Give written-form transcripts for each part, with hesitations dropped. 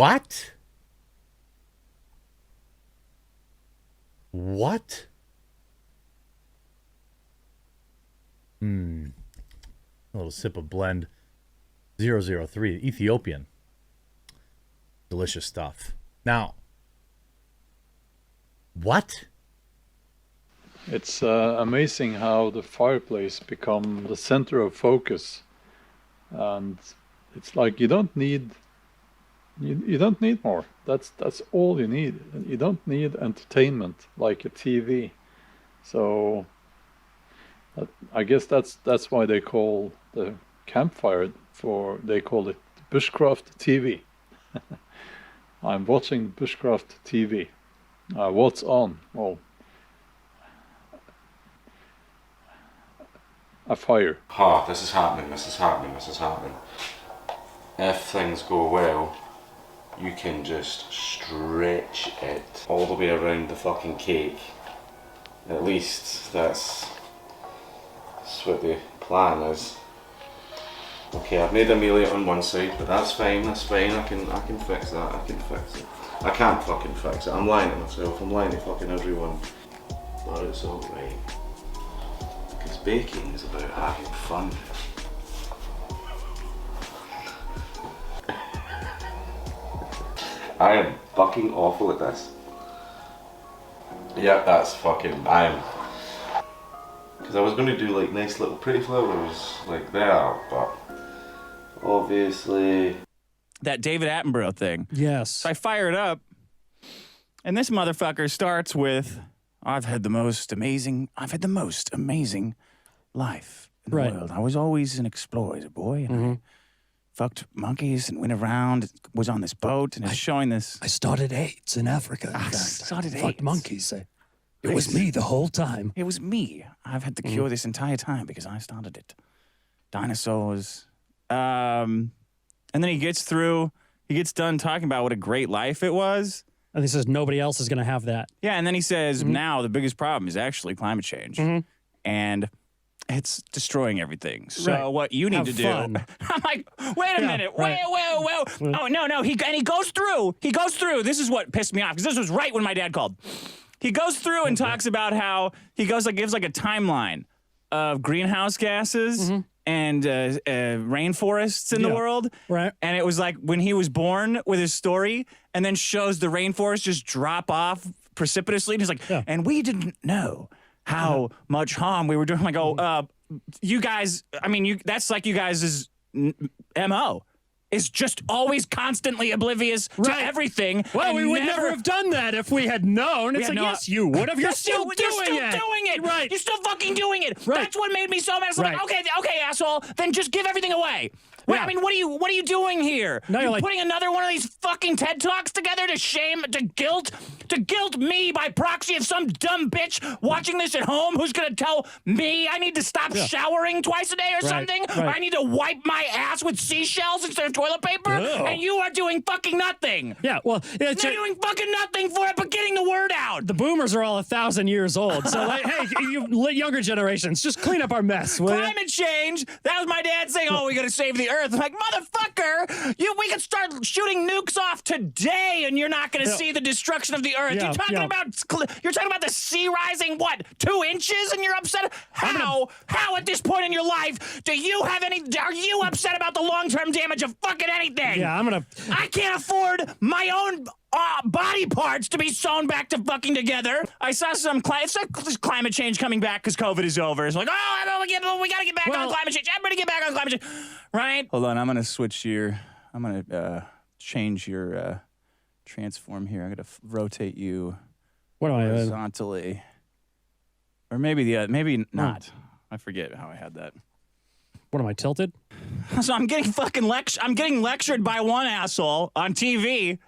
What? What? A little sip of blend 003, Ethiopian. Delicious stuff. Now, what? It's amazing how the fireplace become the center of focus, and it's like you don't need more. That's all you need. You don't need entertainment like a TV. So I guess that's why they call the campfire they call it bushcraft TV. I'm watching bushcraft TV. What's on? Well, a fire. Oh, this is happening, this is happening, this is happening. If things go well, you can just stretch it all the way around the fucking cake. At least that's what the plan is. Okay, I've made a melee on one side, but that's fine, I can fix that, I can fix it. I can't fucking fix it, I'm lying to myself, I'm lying to fucking everyone. But it's alright. Because baking is about having fun. I am fucking awful at this. Yeah, that's fucking, I am. Because I was going to do like nice little pretty flowers like that, but obviously. That David Attenborough thing. Yes. So I fire it up, and this motherfucker starts with, I've had the most amazing life in the world. I was always an explorer, boy, and I fucked monkeys and went around, was on this boat, and it's showing this. I started AIDS in Africa. I started AIDS. Fucked monkeys. It was me the whole time. It was me. I've had the cure this entire time because I started it. Dinosaurs. And then he gets done talking about what a great life it was. And he says nobody else is going to have that. Yeah, and then he says, now the biggest problem is actually climate change. And it's destroying everything. So what you need to do... I'm like, wait a minute. Wait. Oh, no. He goes through. This is what pissed me off, because this was right when my dad called. He goes through and talks about how he gives like a timeline of greenhouse gases and rainforests in the world. Right. And it was like when he was born with his story, and then shows the rainforest just drop off precipitously. And he's like, and we didn't know how much harm we were doing. I'm like, you guys, that's like you guys' MO. Is just always constantly oblivious to everything. Well, we would never have done that if we had known. It's like, yes, you would have. You're still doing it. Right. You're still fucking doing it. Right. That's what made me so mad. It's like, okay, asshole, then just give everything away. Well, what are you doing here? No, you're putting another one of these fucking TED Talks together to guilt me by proxy of some dumb bitch watching this at home who's gonna tell me I need to stop showering twice a day or something, or I need to wipe my ass with seashells instead of toilet paper, and you are doing fucking nothing. Yeah, well, you're doing fucking nothing for it, but getting the word out. The boomers are all 1,000 years old, so like, hey, you younger generations, just clean up our mess. Climate change. That was my dad saying, "Oh, we got to save the earth." I'm like, motherfucker, we could start shooting nukes off today, and you're not going to see the destruction of the earth. You're talking about the sea rising 2 inches, and you're upset. How at this point in your life are you upset about the long-term damage of fucking anything? Yeah, I can't afford my own body parts to be sewn back to fucking together. I saw it's like climate change coming back because COVID is over. It's like, we gotta get back on climate change. Everybody get back on climate change. Right? Hold on, I'm gonna change your transform here. I'm gonna rotate you horizontally. Or maybe not. I forget how I had that. What am I, tilted? So I'm getting lectured by one asshole on TV.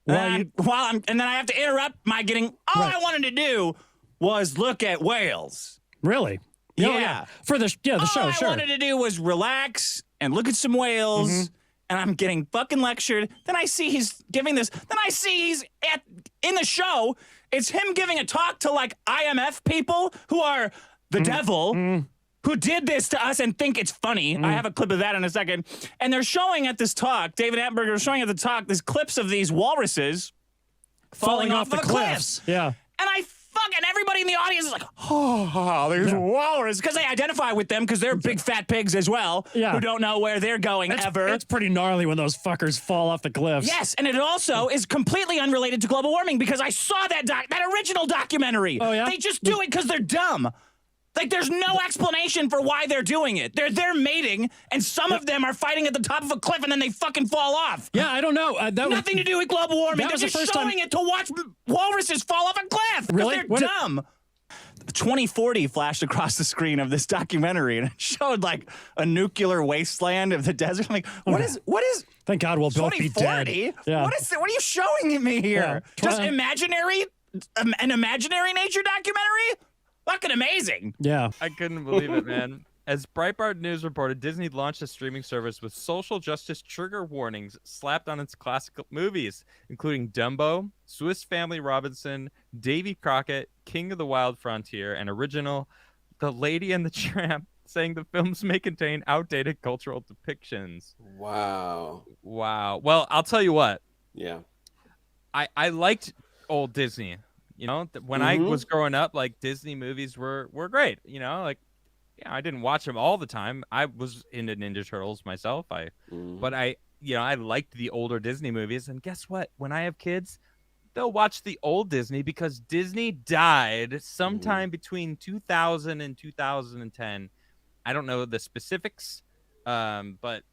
And then I have to interrupt my getting. All I wanted to do was look at whales. Really? Yeah. For the show. All I wanted to do was relax and look at some whales. And I'm getting fucking lectured. Then I see he's giving this. Then I see he's in the show. It's him giving a talk to like IMF people who are the devil. who did this to us and think it's funny. I have a clip of that in a second. And they're showing at this talk, David Attenborough is showing at the talk, these clips of these walruses falling off the cliffs. Yeah. And and everybody in the audience is like, oh, there's walrus. Because they identify with them because they're big fat pigs as well who don't know where they're going ever. It's pretty gnarly when those fuckers fall off the cliffs. Yes, and it also is completely unrelated to global warming because I saw that original documentary. Oh, yeah? They just do it because they're dumb. Like, there's no explanation for why they're doing it. They're mating, and some of them are fighting at the top of a cliff, and then they fucking fall off. Yeah, I don't know. Nothing to do with global warming. They're just showing it to watch walruses fall off a cliff. Really? They're dumb. 2040 flashed across the screen of this documentary, and it showed, like, a nuclear wasteland of the desert. I'm like, what is... Thank God we'll both be dead. 2040? Yeah. What are you showing me here? Yeah. Just an imaginary nature documentary? Fucking amazing. Yeah. I couldn't believe it, man. As Breitbart News reported, Disney launched a streaming service with social justice trigger warnings slapped on its classic movies, including Dumbo, Swiss Family Robinson, Davy Crockett, King of the Wild Frontier, and original The Lady and the Tramp, saying the films may contain outdated cultural depictions. Wow. Wow. Well, I'll tell you what. Yeah. I liked old Disney. You know, when I was growing up, like, Disney movies were great. You know, like, yeah, I didn't watch them all the time. I was into Ninja Turtles myself. But I liked the older Disney movies. And guess what? When I have kids, they'll watch the old Disney because Disney died sometime between 2000 and 2010. I don't know the specifics, but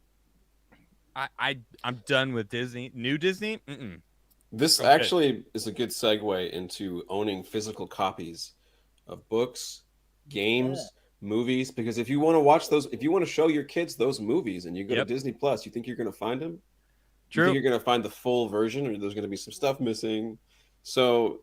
I'm done with Disney. New Disney? Mm-mm. This actually is a good segue into owning physical copies of books, games, movies. Because if you want to watch those, if you want to show your kids those movies and you go to Disney Plus, you think you're going to find them? True. You think you're going to find the full version, or there's going to be some stuff missing? So,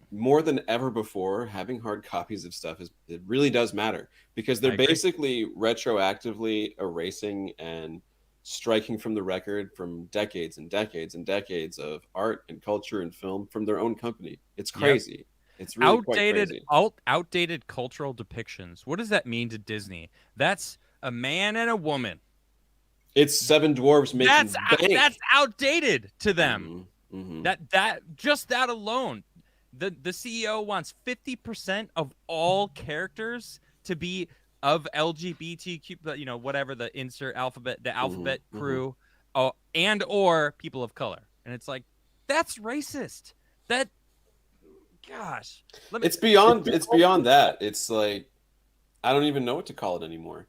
more than ever before, having hard copies of stuff it really does matter, because they're basically retroactively erasing and striking from the record from decades and decades and decades of art and culture and film from their own company. It's crazy. It's really quite crazy. Outdated cultural depictions. What does that mean to Disney? That's a man and a woman. It's seven dwarves making bank. That's outdated to them. That alone. The CEO wants 50% of all characters to be of LGBTQ, you know, whatever the alphabet crew, and or people of color. And it's like, that's racist. Gosh. It's beyond that. It's like, I don't even know what to call it anymore.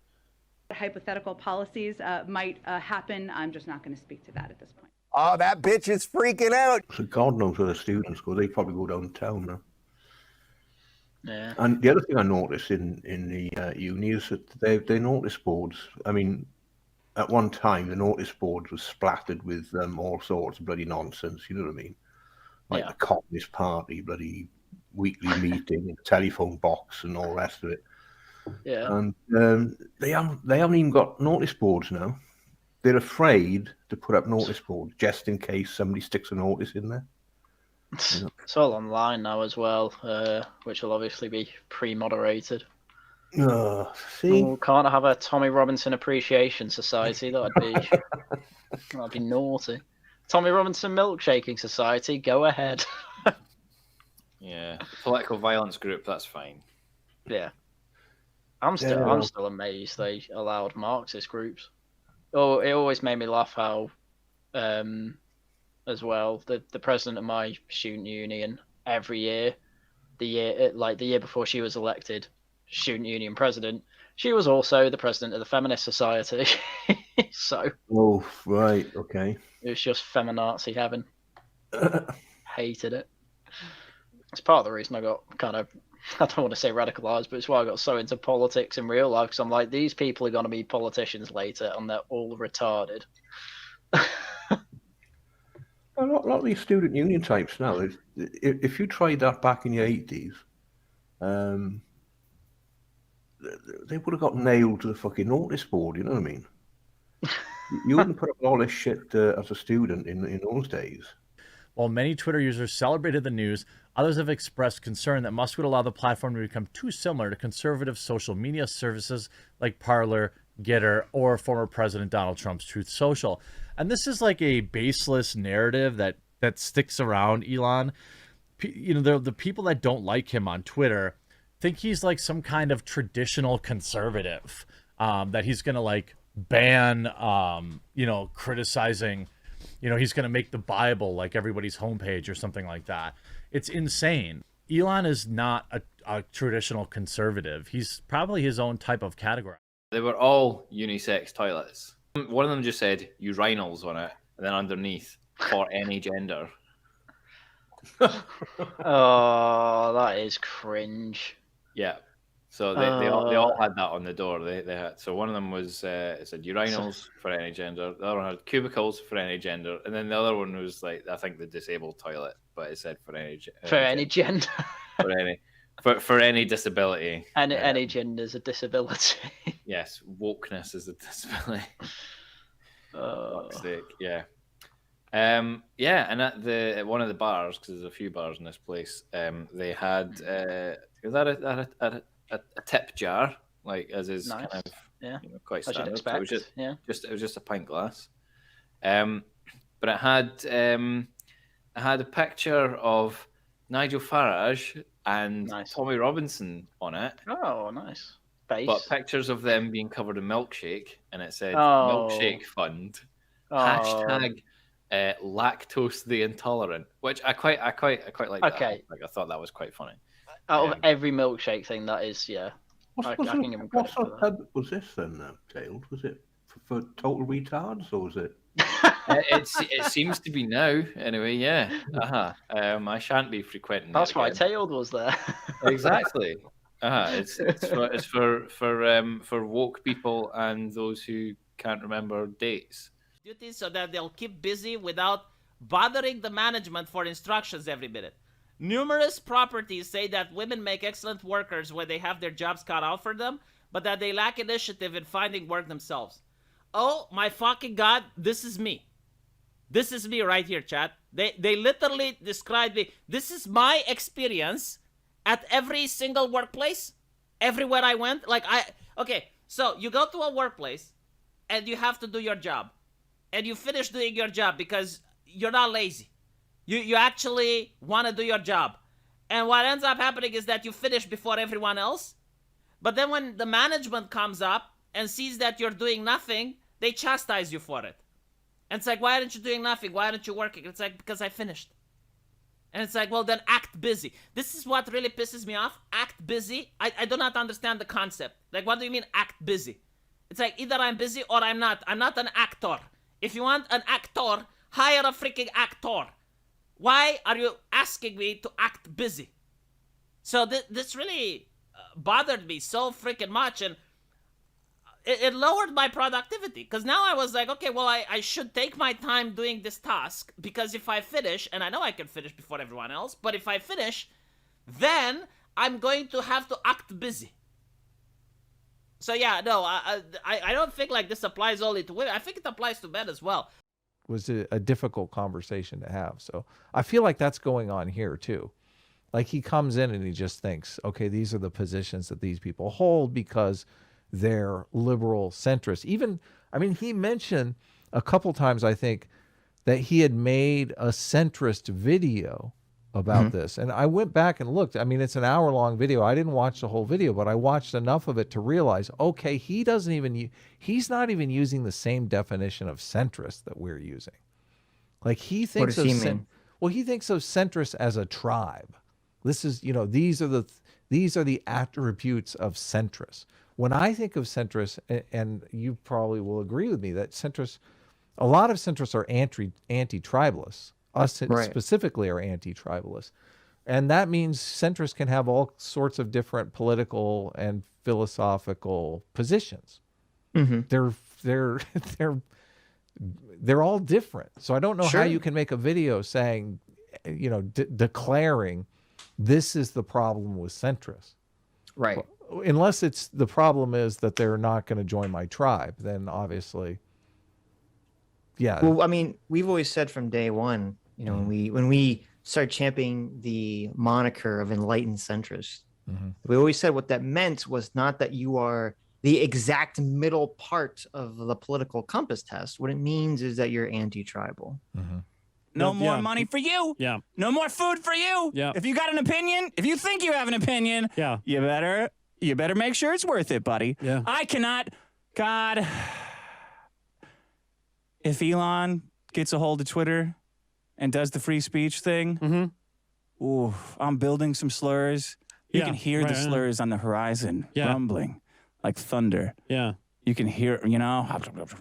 Hypothetical policies might happen. I'm just not going to speak to that at this point. Oh, that bitch is freaking out. So God knows where the students go. They probably go downtown now. Yeah. And the other thing I noticed in the uni is that their notice boards, I mean, at one time the notice boards were splattered with all sorts of bloody nonsense, you know what I mean? Like the Communist Party, bloody weekly meeting, telephone box and all the rest of it. Yeah. And they haven't even got notice boards now. They're afraid to put up notice boards just in case somebody sticks a notice in there. You know? It's all online now as well, which will obviously be pre-moderated. See? Oh, can't I have a Tommy Robinson Appreciation Society? That'd be naughty. Tommy Robinson Milkshaking Society, go ahead. Yeah, political violence group, that's fine. Yeah. I'm still amazed they allowed Marxist groups. Oh, it always made me laugh how as well, the president of my student union, every year, the year before she was elected student union president, she was also the president of the Feminist Society. So right, okay, it was just feminazi heaven. Hated it. It's part of the reason I got kind of, I don't want to say radicalized, but it's why I got so into politics in real life, because I'm like, these people are going to be politicians later and they're all retarded. A lot of these student union types now, if you tried that back in the 80s, they would have got nailed to the fucking notice board, you know what I mean? You wouldn't put up all this shit as a student in those days. While many Twitter users celebrated the news, others have expressed concern that Musk would allow the platform to become too similar to conservative social media services like Parler, Getter, or former President Donald Trump's Truth Social. And this is like a baseless narrative that sticks around Elon. You know, the people that don't like him on Twitter think he's like some kind of traditional conservative, that he's going to like ban, you know, criticizing, you know, he's going to make the Bible like everybody's homepage or something like that. It's insane. Elon is not a traditional conservative. He's probably his own type of category. They were all unisex toilets. One of them just said urinals on it, and then underneath, for any gender. Oh, that is cringe. Yeah. So they all had that on the door. They had, so one of them was it said urinals for any gender. The other one had cubicles for any gender, and then the other one was like, I think, the disabled toilet, but it said for any any gender. for any disability. And any gender is a disability. Yes, wokeness is a disability. Fuck's sake, yeah. Yeah, and at one of the bars, because there's a few bars in this place, they had a tip jar, like as is Nice. kind of quite As you'd standard. expect, It was just a pint glass, but it had a picture of Nigel Farage and Tommy Robinson on it. Oh, nice. Base. But pictures of them being covered in milkshake, and it said Milkshake Fund. Hashtag lactose the intolerant, which I quite like. Okay. Like I thought that was quite funny. Out of every milkshake thing, that is, What sort of pub was this then, Tailed? Was it for total retards, or was it? It seems to be now, anyway. Yeah. I shan't be frequenting. That's why Tailed was there. Exactly. It's for woke people and those who can't remember dates. Duties so that they'll keep busy without bothering the management for instructions every minute. Numerous properties say that women make excellent workers when they have their jobs cut out for them, but that they lack initiative in finding work themselves. Oh my fucking god, this is me. This is me right here, chat. They literally described me. This is my experience at every single workplace, everywhere I went. Okay, so you go to a workplace and you have to do your job. And you finish doing your job because you're not lazy. You actually want to do your job. And what ends up happening is that you finish before everyone else. But then when the management comes up and sees that you're doing nothing, they chastise you for it. And it's like, why aren't you doing nothing? Why aren't you working? It's like, because I finished. And it's like, well, then act busy. This is what really pisses me off. Act busy. I do not understand the concept. Like, what do you mean act busy? It's like, either I'm busy or I'm not. I'm not an actor. If you want an actor, hire a freaking actor. Why are you asking me to act busy? So this really bothered me so freaking much, and it lowered my productivity. Because now I was like, okay, well, I should take my time doing this task, because if I finish, and I know I can finish before everyone else, but if I finish, then I'm going to have to act busy. So yeah, no, I don't think like this applies only to women. I think it applies to men as well. Was a difficult conversation to have. So I feel like that's going on here too. Like he comes in and he just thinks, okay, these are the positions that these people hold because they're liberal centrists. Even, I mean, he mentioned a couple times, I think, that he had made a centrist video about this. And I went back and looked. I mean, it's an hour-long video. I didn't watch the whole video, but I watched enough of it to realize, okay, he's not even using the same definition of centrist that we're using. Like he thinks what does he mean? Well, he thinks of centrist as a tribe. This is, these are the attributes of centrist. When I think of centrist, and you probably will agree with me that a lot of centrists are anti-tribalists. Us specifically are anti-tribalists. And that means centrists can have all sorts of different political and philosophical positions. They're all different. So I don't know how you can make a video saying, declaring this is the problem with centrists. Right. Well, unless the problem is that they're not going to join my tribe, then obviously, yeah. Well, I mean, we've always said from day one You know, when we started championing the moniker of enlightened centrist, we always said what that meant was not that you are the exact middle part of the political compass test. What it means is that you're anti-tribal. No more money for you. Yeah. No more food for you. Yeah. If you got an opinion, if you think you have an opinion, yeah, you better make sure it's worth it, buddy. Yeah. I cannot, God, if Elon gets a hold of Twitter and does the free speech thing, ooh, I'm building some slurs. You can hear the slurs on the horizon rumbling like thunder. Yeah. You can hear, you know,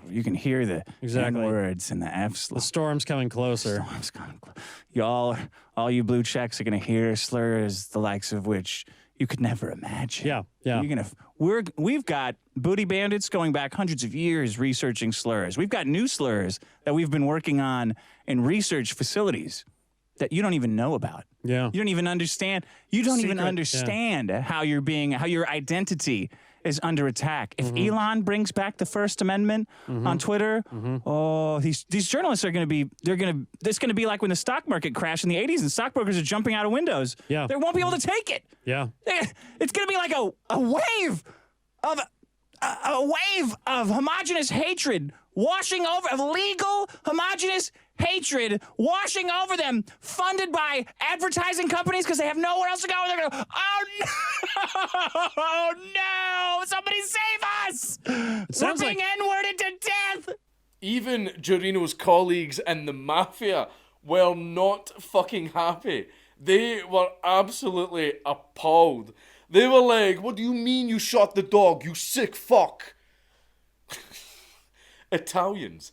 you can hear the N-words and the F's. The storm's coming closer. All you blue checks are going to hear slurs the likes of which you could never imagine. Yeah, yeah. We've got booty bandits going back hundreds of years researching slurs. We've got new slurs that we've been working on in research facilities that you don't even know about. Yeah. You don't even understand. You don't even understand how your identity is under attack. If Elon brings back the First Amendment on Twitter, oh, these journalists are going to be, it's going to be like when the stock market crashed in the 80s and stockbrokers are jumping out of windows. Yeah. They won't be able to take it. Yeah. It's going to be like a wave of homogenous hatred washing over, of legal homogenous hatred washing over them, funded by advertising companies because they have nowhere else to go. And they're going, oh no, oh no, somebody save us. We're being N-worded to death. Even Giorino's colleagues in the mafia were not fucking happy. They were absolutely appalled. They were like, what do you mean you shot the dog, you sick fuck? Italians